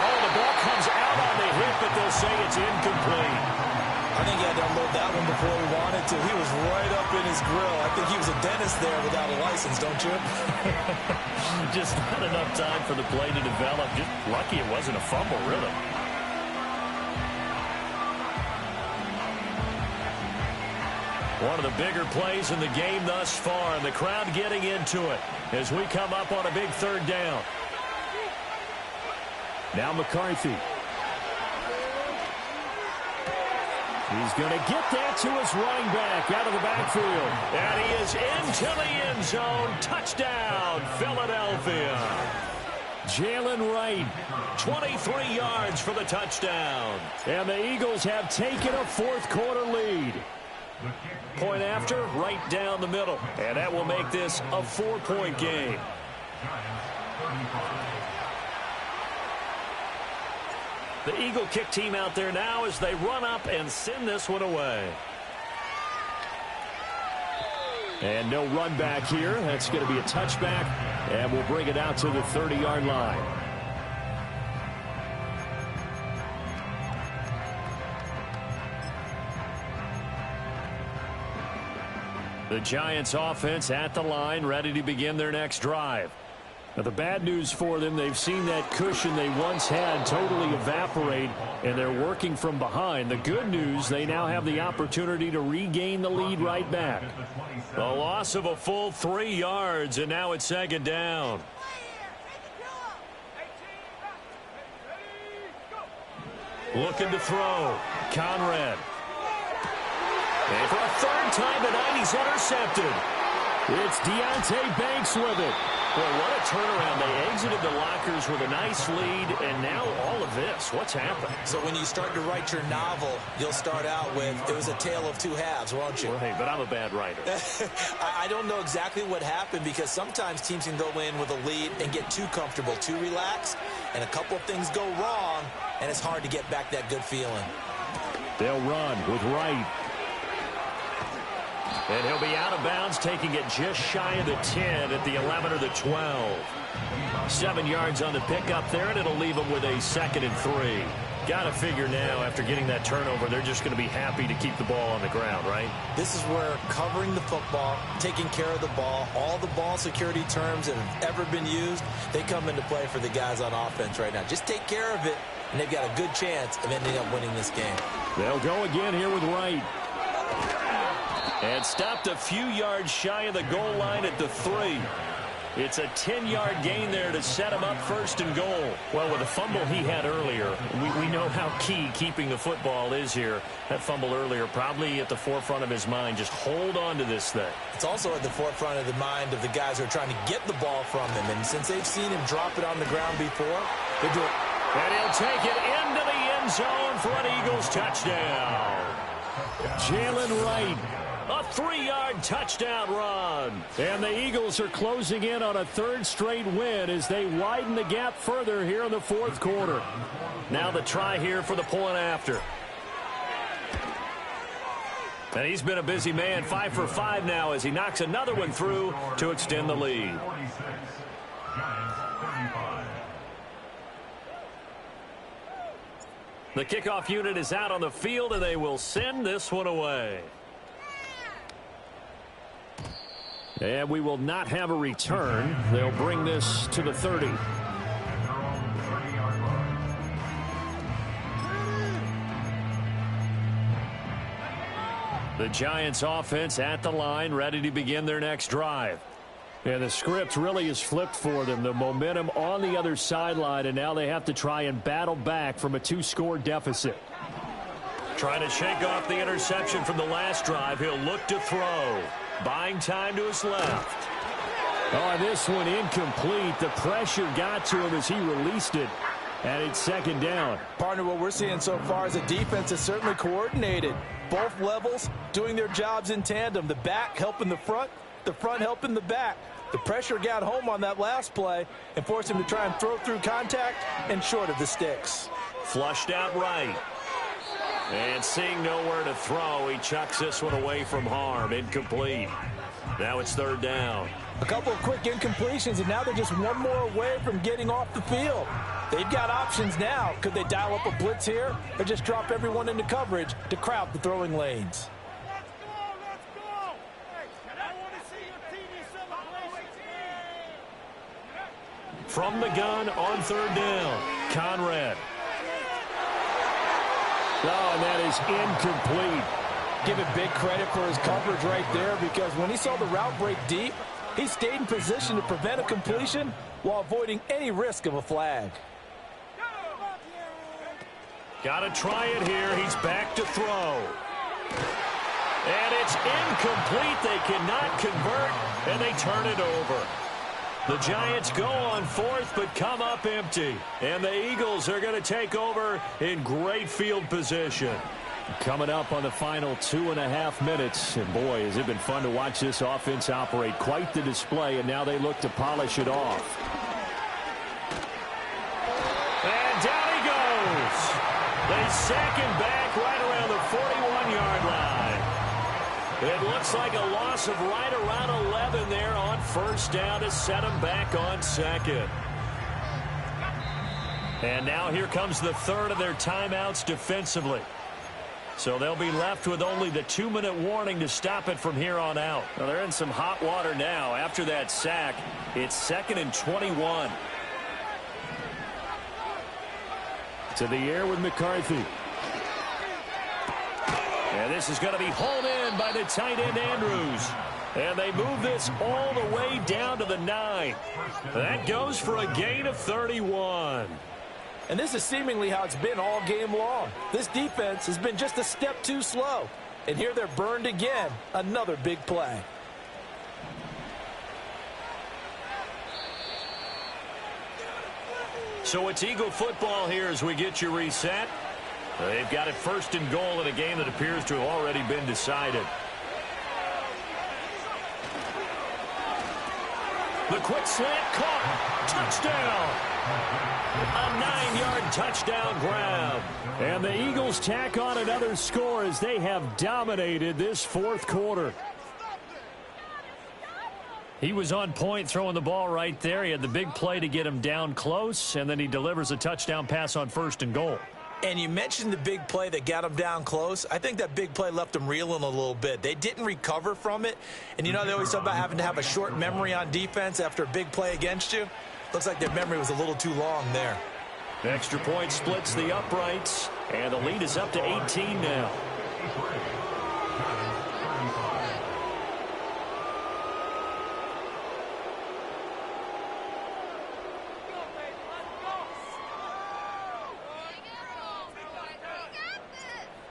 Oh, the ball comes out on the hit, but they'll say it's incomplete. I think he had to unload that one before he wanted to. He was right up in his grill. I think he was a dentist there without a license, don't you? Just not enough time for the play to develop. Just lucky it wasn't a fumble, really. One of the bigger plays in the game thus far, and the crowd getting into it as we come up on a big 3rd down. Now McCarthy. He's going to get that to his running back out of the backfield. And he is into the end zone. Touchdown, Philadelphia. Jalen Wright, 23 yards for the touchdown. And the Eagles have taken a 4th quarter lead. Point after, right down the middle. And that will make this a 4-point game. The Eagle kick team out there now as they run up and send this one away. And no run back here. That's going to be a touchback. And we'll bring it out to the 30-yard line. The Giants offense at the line, ready to begin their next drive. Now, the bad news for them, they've seen that cushion they once had totally evaporate, and they're working from behind. The good news, they now have the opportunity to regain the lead right back. The loss of a full 3 yards, and now it's 2nd down. Looking to throw. Conrad. And for a third time tonight, he's intercepted. It's Deonte Banks with it. Boy, what a turnaround. They exited the lockers with a nice lead, and now all of this. What's happened? So when you start to write your novel, you'll start out with, it was a tale of two halves, won't you? Right, but I'm a bad writer. I don't know exactly what happened because sometimes teams can go in with a lead and get too comfortable, too relaxed, and a couple of things go wrong, and it's hard to get back that good feeling. They'll run with Wright. And he'll be out of bounds, taking it just shy of the 10 at the 11 or the 12. 7 yards on the pickup there, and it'll leave them with a 2nd and 3. Got to figure now, after getting that turnover, they're just going to be happy to keep the ball on the ground, right? This is where covering the football, taking care of the ball, all the ball security terms that have ever been used, they come into play for the guys on offense right now. Just take care of it, and they've got a good chance of ending up winning this game. They'll go again here with Wright. And stopped a few yards shy of the goal line at the 3. It's a 10-yard gain there to set him up 1st and goal. Well, with the fumble he had earlier, we know how key keeping the football is here. That fumble earlier probably at the forefront of his mind. Just hold on to this thing. It's also at the forefront of the mind of the guys who are trying to get the ball from him. And since they've seen him drop it on the ground before, they're doing... And he'll take it into the end zone for an Eagles touchdown. Jalen Wright. A 3-yard touchdown run. And the Eagles are closing in on a 3rd straight win as they widen the gap further here in the 4th quarter. Now the try here for the point after. And he's been a busy man, 5 for 5 now as he knocks another one through to extend the lead. The kickoff unit is out on the field, and they will send this one away. And we will not have a return. They'll bring this to the 30. The Giants offense at the line, ready to begin their next drive. And the script really is flipped for them. The momentum on the other sideline, and now they have to try and battle back from a 2-score deficit. Trying to shake off the interception from the last drive. He'll look to throw. Buying time to his left. Oh, this one incomplete. The pressure got to him as he released it. And it's 2nd down. Partner, what we're seeing so far is a defense that's certainly coordinated. Both levels doing their jobs in tandem. The back helping the front helping the back. The pressure got home on that last play and forced him to try and throw through contact and short of the sticks. Flushed out right. And seeing nowhere to throw, he chucks this one away from harm. Incomplete. Now it's 3rd down. A couple of quick incompletions, and now they're just one more away from getting off the field. They've got options now. Could they dial up a blitz here or just drop everyone into coverage to crowd the throwing lanes? From the gun on 3rd down, Conrad. Oh, and that is incomplete. Give it big credit for his coverage right there because when he saw the route break deep, he stayed in position to prevent a completion while avoiding any risk of a flag. Got to try it here. He's back to throw. And it's incomplete. They cannot convert, and they turn it over. The Giants go on 4th, but come up empty. And the Eagles are going to take over in great field position. Coming up on the final 2.5 minutes. And boy, has it been fun to watch this offense operate. Quite the display, and now they look to polish it off. And down he goes. They sack him back right around the 41-yard line. It looks like a loss of right around 11 there on 1st down to set him back on 2nd. And now here comes the 3rd of their timeouts defensively. So they'll be left with only the 2-minute warning to stop it from here on out. Well, they're in some hot water now. After that sack, it's 2nd and 21. To the air with McCarthy. And this is going to be hauled in by the tight end Andrews. And they move this all the way down to the 9. That goes for a gain of 31. And this is seemingly how it's been all game long. This defense has been just a step too slow. And here they're burned again. Another big play. So it's Eagle football here as we get you reset. They've got it 1st and goal in a game that appears to have already been decided. The quick slant caught. Touchdown. A 9-yard touchdown grab. And the Eagles tack on another score as they have dominated this 4th quarter. He was on point throwing the ball right there. He had the big play to get him down close, and then he delivers a touchdown pass on 1st and goal. And you mentioned the big play that got him down close. I think that big play left them reeling a little bit. They didn't recover from it. And you know they always talk about having to have a short memory on defense after a big play against you. Looks like their memory was a little too long there. The extra point splits the uprights, and the lead is up to 18 now.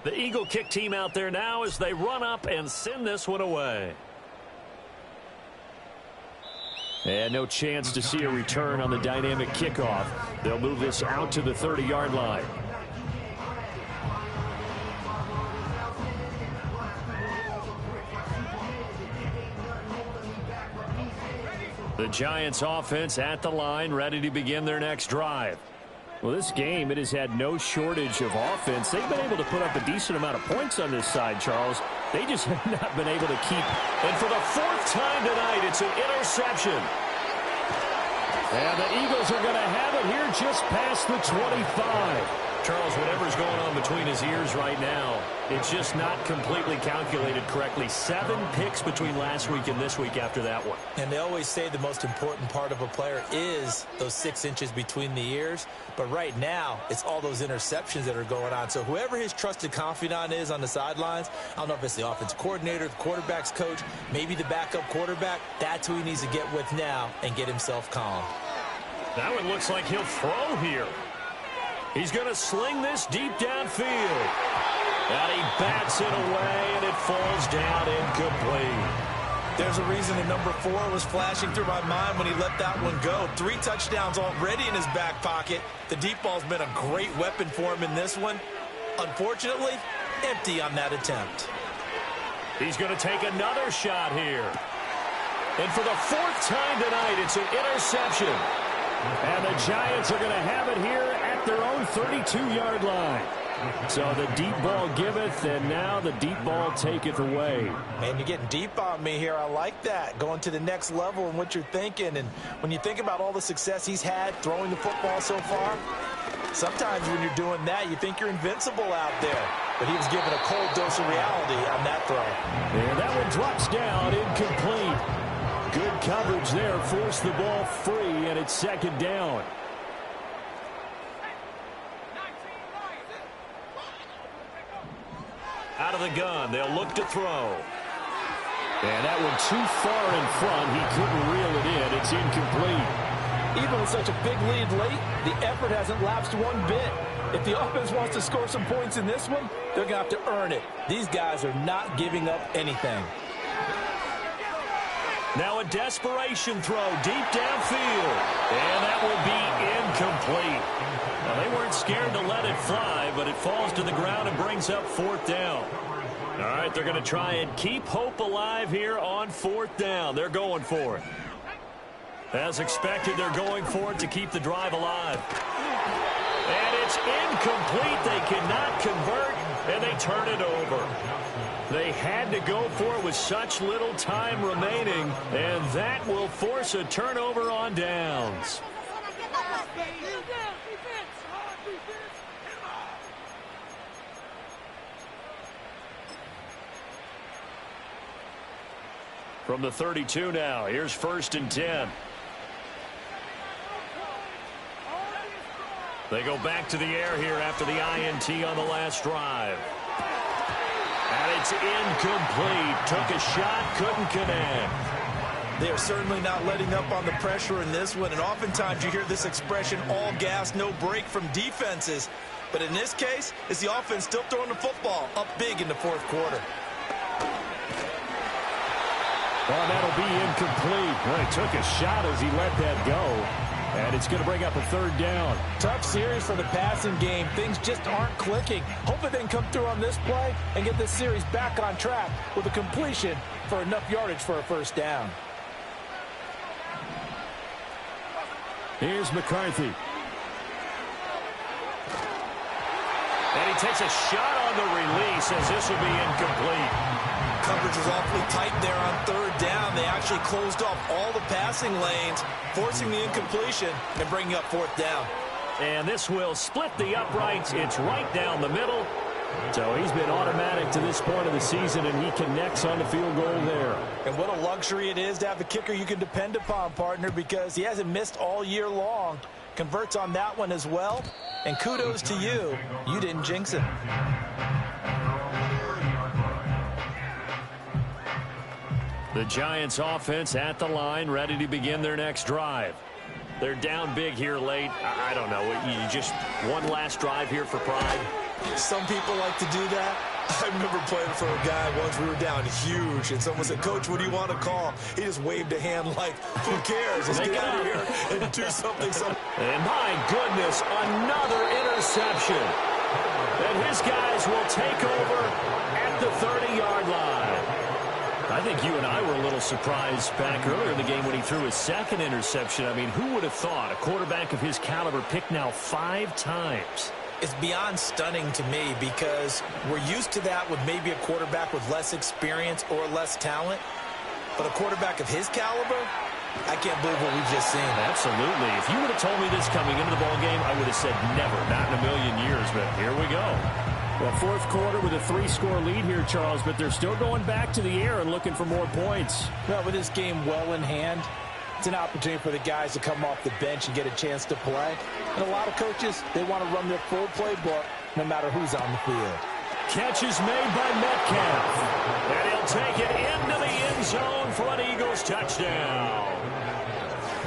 The Eagle kick team out there now as they run up and send this one away. And no chance to see a return on the dynamic kickoff. They'll move this out to the 30-yard line. The Giants offense at the line, ready to begin their next drive. Well, this game, it has had no shortage of offense. They've been able to put up a decent amount of points on this side, Charles. They just have not been able to keep. And for the 4th time tonight, it's an interception. And the Eagles are going to have it here just past the 25. Charles, whatever's going on between his ears right now, it's just not completely calculated correctly. 7 picks between last week and this week after that one. And they always say the most important part of a player is those 6 inches between the ears. But right now, it's all those interceptions that are going on. So whoever his trusted confidant is on the sidelines, I don't know if it's the offense coordinator, the quarterback's coach, maybe the backup quarterback, that's who he needs to get with now and get himself calm. That one looks like he'll throw here. He's going to sling this deep downfield. And he bats it away, and it falls down incomplete. There's a reason the number 4 was flashing through my mind when he let that one go. 3 touchdowns already in his back pocket. The deep ball's been a great weapon for him in this one. Unfortunately, empty on that attempt. He's going to take another shot here. And for the 4th time tonight, it's an interception. And the Giants are going to have it here at their own 32-yard line. So the deep ball giveth, and now the deep ball taketh away. Man, you're getting deep on me here. I like that. Going to the next level and what you're thinking. And when you think about all the success he's had throwing the football so far, sometimes when you're doing that, you think you're invincible out there. But he was given a cold dose of reality on that throw. And that one drops down, incomplete. Good coverage there, forced the ball free, and it's 2nd down. Out of the gun, they'll look to throw. And that one too far in front. He couldn't reel it in. It's incomplete. Even with such a big lead late, the effort hasn't lapsed one bit. If the offense wants to score some points in this one, they're going to have to earn it. These guys are not giving up anything. Now a desperation throw deep downfield. And that will be incomplete. Now they weren't scared to let it fly, but it falls to the ground and brings up 4th down. All right, they're going to try and keep hope alive here on 4th down. They're going for it. As expected, they're going for it to keep the drive alive. And it's incomplete. They cannot convert, and they turn it over. They had to go for it with such little time remaining, and that will force a turnover on downs. From the 32 now, here's 1st and 10. They go back to the air here after the INT on the last drive. And it's incomplete. Took a shot, couldn't connect. They are certainly not letting up on the pressure in this one, and oftentimes you hear this expression, all gas, no break from defenses. But in this case, it's the offense still throwing the football up big in the fourth quarter. Well, that'll be incomplete. Well, he took a shot as he let that go. And it's going to bring up a third down. Tough series for the passing game. Things just aren't clicking. Hopefully they can come through on this play and get this series back on track with a completion for enough yardage for a first down. Here's McCarthy. And he takes a shot on the release as this will be incomplete. Coverage was awfully tight there on third down. They actually closed off all the passing lanes, forcing the incompletion and bringing up fourth down. And this will split the uprights. It's right down the middle. So he's been automatic to this point of the season, and he connects on the field goal there. And what a luxury it is to have a kicker you can depend upon, partner, because he hasn't missed all year long. Converts on that one as well. And kudos to you. You didn't jinx it. The Giants offense at the line, ready to begin their next drive. They're down big here late. I don't know. You just one last drive here for pride. Some people like to do that. I remember playing for a guy once. We were down huge, and someone said, "Coach, what do you want to call?" He just waved a hand like, "Who cares? Let's get out of here and do something." And my goodness, another interception. And his guys will take over at the 30-yard line. I think you and I were a little surprised back earlier in the game when he threw his second interception. I mean, who would have thought a quarterback of his caliber picked now 5 times? It's beyond stunning to me because we're used to that with maybe a quarterback with less experience or less talent. But a quarterback of his caliber, I can't believe what we've just seen. Absolutely. If you would have told me this coming into the ballgame, I would have said never, not in a million years. But here we go. Well, fourth quarter with a 3-score lead here, Charles, but they're still going back to the air and looking for more points. Well, with this game well in hand, it's an opportunity for the guys to come off the bench and get a chance to play. And a lot of coaches, they want to run their full playbook no matter who's on the field. Catch is made by Metcalf. And he'll take it into the end zone for an Eagles touchdown.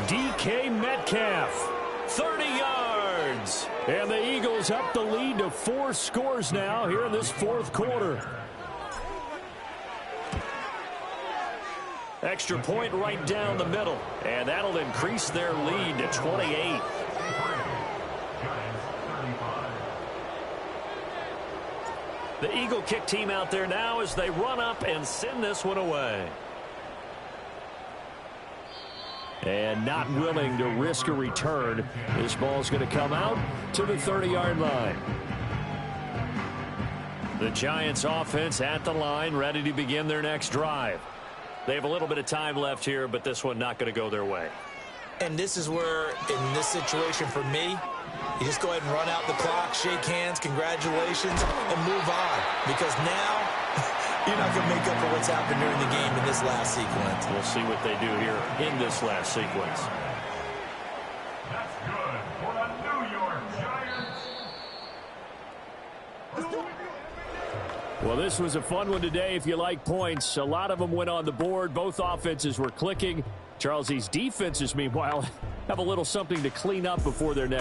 DK Metcalf, 30 yards. And the Eagles up the lead to 4 scores now here in this fourth quarter. Extra point right down the middle. And that'll increase their lead to 28. The Eagle kick team out there now as they run up and send this one away. And not willing to risk a return. This ball's going to come out to the 30-yard line. The Giants offense at the line, ready to begin their next drive. They have a little bit of time left here, but this one not going to go their way. And this is where, in this situation for me, you just go ahead and run out the clock, shake hands, congratulations, and move on. Because now, you're not going to make up for what's happened during the game in this last sequence. We'll see what they do here in this last sequence. That's good for the New York Giants. Well, this was a fun one today if you like points. A lot of them went on the board. Both offenses were clicking. Charles, these defenses, meanwhile, have a little something to clean up before their next.